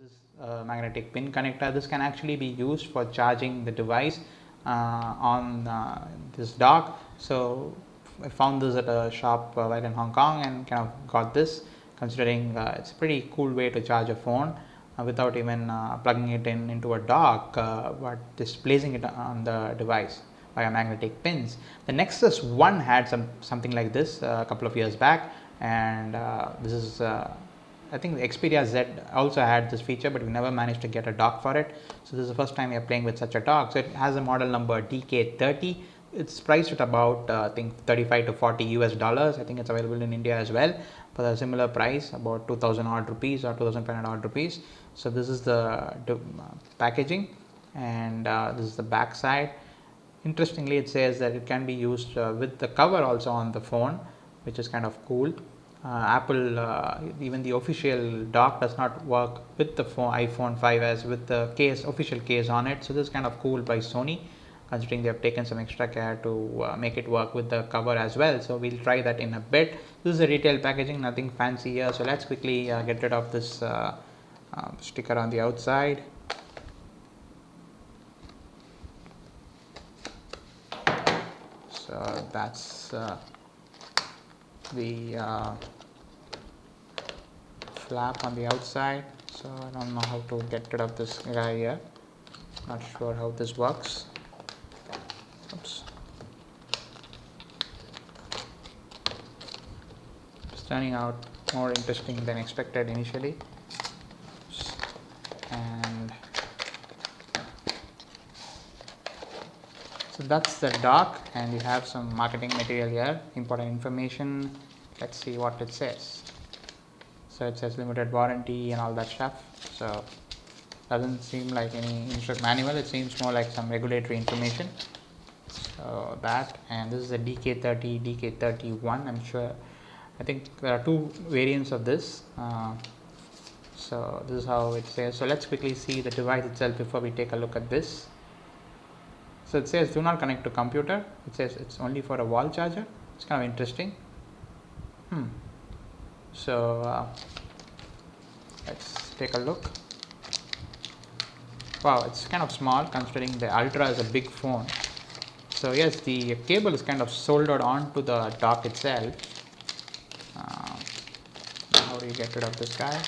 This is a magnetic pin connector. This can actually be used for charging the device on this dock. So I found this at a shop while in Hong Kong and kind of got this, considering it's a pretty cool way to charge a phone without even plugging it into a dock, but just placing it on the device via magnetic pins. The Nexus 1 had something like this a couple of years back, and this is I think the Xperia Z also had this feature, but we never managed to get a dock for it. So this is the first time we are playing with such a dock. So it has a model number DK30. It's priced at about I think 35 to 40 US dollars. I think it's available in India as well for a similar price, about 2000 odd rupees or 2500 odd rupees. So this is the packaging, and this is the back side. Interestingly, it says that it can be used with the cover also on the phone, which is kind of cool. Apple, even the official dock does not work with the iPhone 5s with the official case on it. So this is kind of cool by Sony, considering they have taken some extra care to make it work with the cover as well. So we'll try that in a bit. This is a retail packaging, nothing fancy here. So let's quickly get rid of this sticker on the outside. So that's the flap on the outside. So I don't know how to get rid of this guy here. Not sure how this works. Oops. It's turning out more interesting than expected initially. And so that's the dock, and you have some marketing material here, important information. Let's see what it says. So it says limited warranty and all that stuff. So doesn't seem like any instruction manual. It seems more like some regulatory information. So that, and this is a DK30, DK31. I'm sure. I think there are two variants of this. So this is how it says. So let's quickly see the device itself before we take a look at this. So it says do not connect to computer. It says it's only for a wall charger. It's kind of interesting. So let's take a look. Wow, it's kind of small considering the Ultra is a big phone. So yes, the cable is kind of soldered onto the dock itself. How do you get rid of this guy?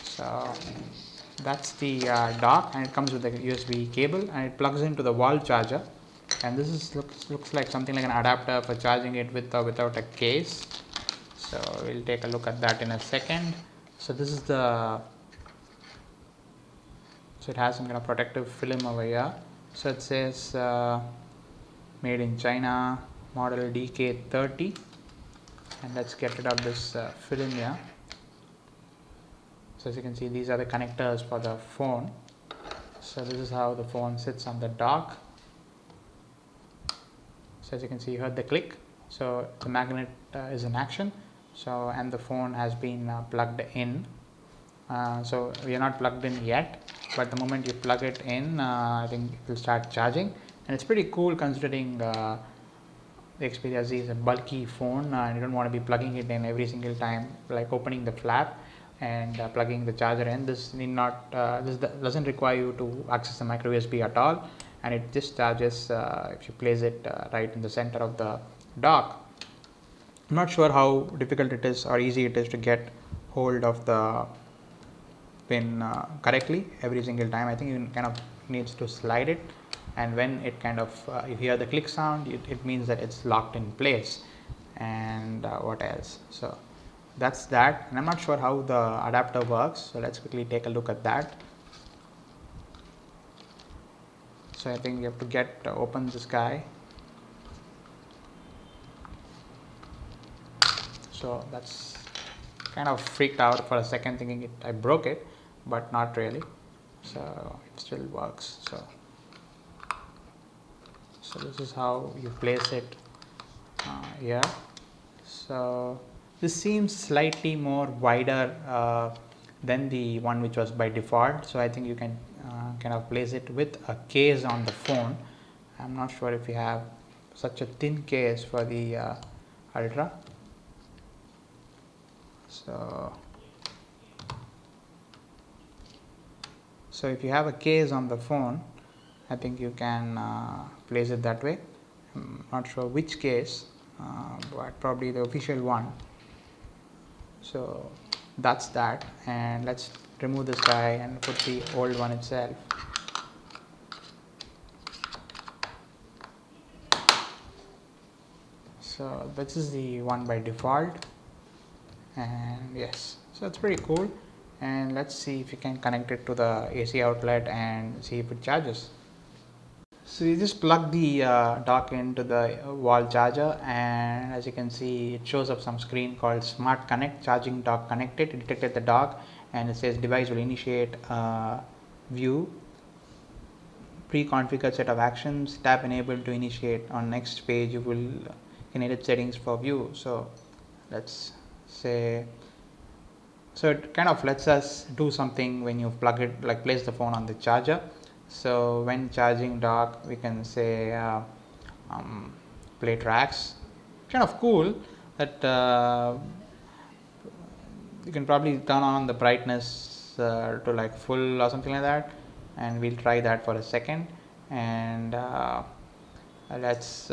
So that's the dock, and it comes with a USB cable, and it plugs into the wall charger. And this is looks like something like an adapter for charging it with or without a case. So we'll take a look at that in a second. So this is so it has some kind of protective film over here. So it says made in China, model DK30, and let's get rid of this film here. So as you can see, these are the connectors for the phone. So this is how the phone sits on the dock. So as you can see, you heard the click. So the magnet is in action. So and the phone has been plugged in. So we are not plugged in yet, but the moment you plug it in, I think it will start charging. And it's pretty cool considering the Xperia Z is a bulky phone, and you don't want to be plugging it in every single time, like opening the flap and plugging the charger in. This doesn't require you to access the micro USB at all, and it just charges if you place it right in the center of the dock. I'm not sure how difficult it is or easy it is to get hold of the pin correctly every single time. I think you kind of needs to slide it, and when it kind of you hear the click sound, it means that it's locked in place. And what else? So that's that, and I'm not sure how the adapter works, so let's quickly take a look at that. So I think you have to open this guy. So that's kind of freaked out for a second, thinking I broke it, but not really. So it still works. So this is how you place it here. So this seems slightly more wider than the one which was by default. So I think you can kind of place it with a case on the phone. I'm not sure if you have such a thin case for the Ultra. So if you have a case on the phone, I think you can place it that way. I'm not sure which case, but probably the official one. So that's that, and let's remove this guy and put the old one itself. So this is the one by default, and yes, so it's pretty cool. And let's see if you can connect it to the AC outlet and see if it charges. So you just plug the dock into the wall charger, and as you can see, it shows up some screen called Smart Connect, charging dock connected. It detected the dock, and it says device will initiate view, pre-configured set of actions, tap enable to initiate. On next page you will can edit settings for view. So let's say, so it kind of lets us do something when you plug it, like place the phone on the charger. So when charging dock, we can say play tracks. Kind of cool that you can probably turn on the brightness to like full or something like that, and we'll try that for a second. And let's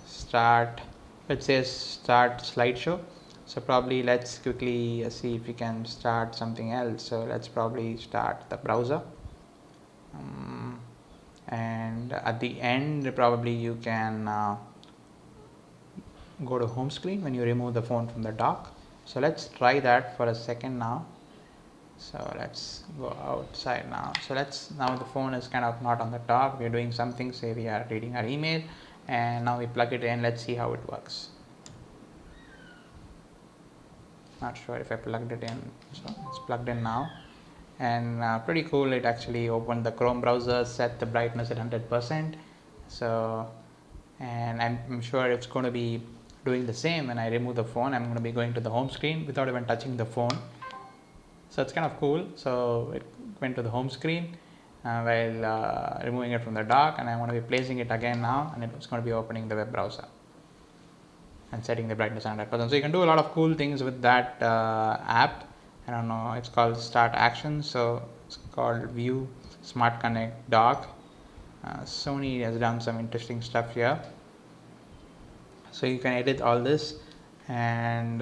start. It says start slideshow. So probably let's quickly see if we can start something else. So let's probably start the browser. And at the end probably you can go to home screen when you remove the phone from the dock. So let's try that for a second now. So let's go outside now. So now the phone is kind of not on the dock. We're doing something, say we are reading our email, and now we plug it in. Let's see how it works. Not sure if I plugged it in. So it's plugged in now, and pretty cool. It actually opened the Chrome browser, set the brightness at 100%. So, and I'm sure it's going to be doing the same when I remove the phone. I'm going to be going to the home screen without even touching the phone. So it's kind of cool. So it went to the home screen while removing it from the dock, and I'm going to be placing it again now, and it's going to be opening the web browser and setting the brightness 100%. So you can do a lot of cool things with that app. I don't know, it's called Start Actions. So it's called View Smart Connect Dock. Sony has done some interesting stuff here. So you can edit all this, and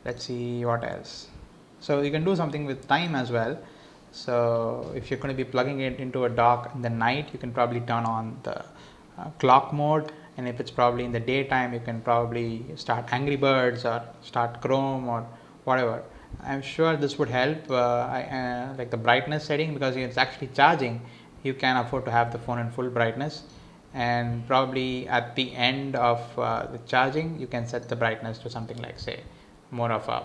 let's see what else. So you can do something with time as well. So if you're going to be plugging it into a dock in the night, you can probably turn on the clock mode, and if it's probably in the daytime, you can probably start Angry Birds or start Chrome or whatever. I'm sure this would help like the brightness setting, because it's actually charging. You can afford to have the phone in full brightness, and probably at the end of the charging you can set the brightness to something like, say, more of a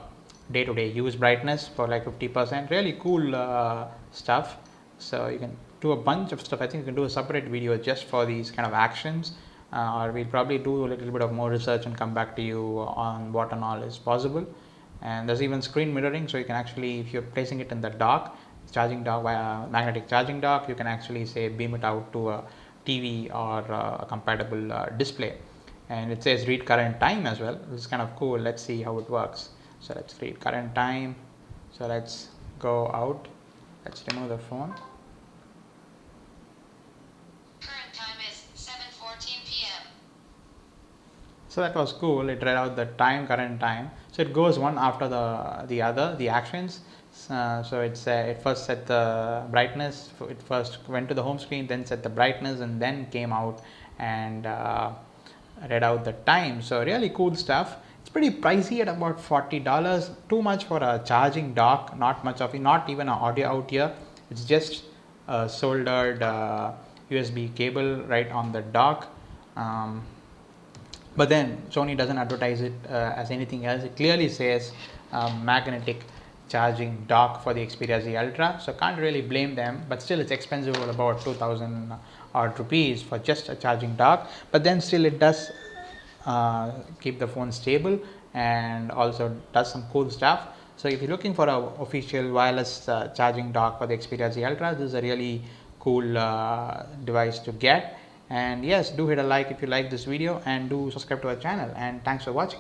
day-to-day use brightness for like 50%. Really cool stuff. So you can do a bunch of stuff. I think you can do a separate video just for these kind of actions, or we'll probably do a little bit of more research and come back to you on what and all is possible. And there's even screen mirroring, so you can actually, if you're placing it in the dock, charging dock, via magnetic charging dock, you can actually, say, beam it out to a TV or a compatible display. And it says read current time as well. This is kind of cool. Let's see how it works. So let's read current time. So let's go out. Let's remove the phone. Current time is 7:14 p.m. So that was cool. It read out the time, current time. So it goes one after the other, the actions. So it first set the brightness. It first went to the home screen, then set the brightness, and then came out and read out the time. So really cool stuff. It's pretty pricey at about $40. Too much for a charging dock. Not much of it. Not even an audio out here. It's just a soldered USB cable right on the dock. But then Sony doesn't advertise it as anything else. It clearly says magnetic charging dock for the Xperia Z Ultra. So can't really blame them, but still it's expensive at about 2,000 odd rupees for just a charging dock. But then still it does keep the phone stable and also does some cool stuff. So if you're looking for an official wireless charging dock for the Xperia Z Ultra, this is a really cool device to get. And yes, do hit a like if you like this video, and do subscribe to our channel, and thanks for watching.